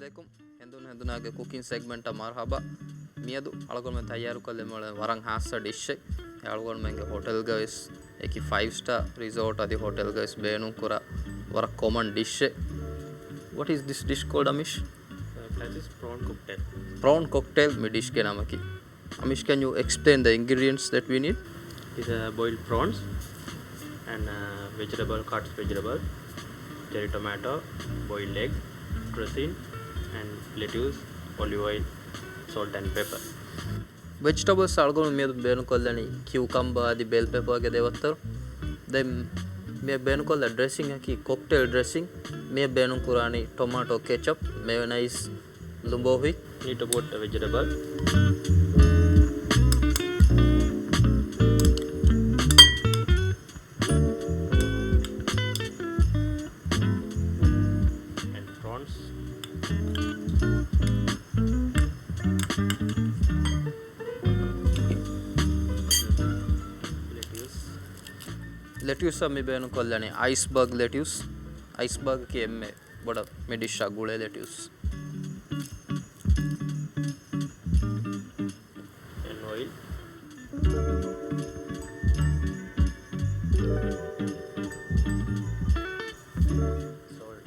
alaikum. Hen'dhunaa ge cooking segment marhaba. Miyadu algon men tayaru kolle mole warang hassa dish. Algon men ge hotel guys eki 5-star resort adi hotel guys beenu kura war common dish. What is this dish called, Amish? That is prawn cocktail. Prawn cocktail me dish ke namaki. Amish, can you explain the ingredients that we need? Is boiled prawns and vegetable, cut vegetable, cherry tomato, boiled egg, dressing and lettuce, olive oil, salt and pepper. Vegetables algon me beenu kollani cucumber adi bell pepper ge devattaru. Then me beenu kolla dressing aki cocktail dressing. Me beenu kurani tomato ketchup, mayonnaise, lumbohi. Need to put the vegetable. And prawns. Lettuce me beenu kollani iceberg lettuce. Iceberg ki emme boda me dish gule lettuce. And oil. Salt.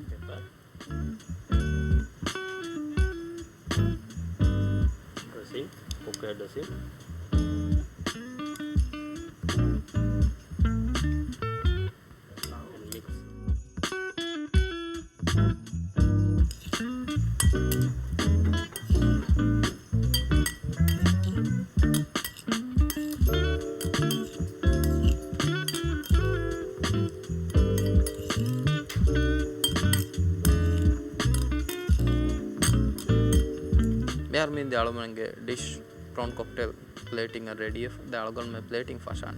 Pepper. Dressing. Cooked dressing. And mix. Me are mean the algon ge dish prawn cocktail plating are ready. The algon me plating fashion.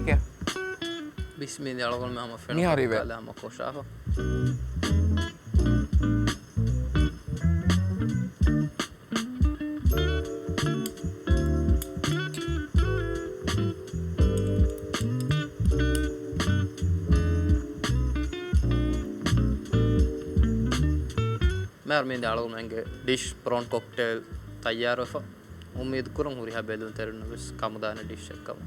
क्या Bismillah algon me hama fen Ni hari be. kala hama koshafa. Me are mean the algon me dish prawn cocktail tayyar fa. Umeed kurum huri ha belun terun bes kamudana dish ekkam.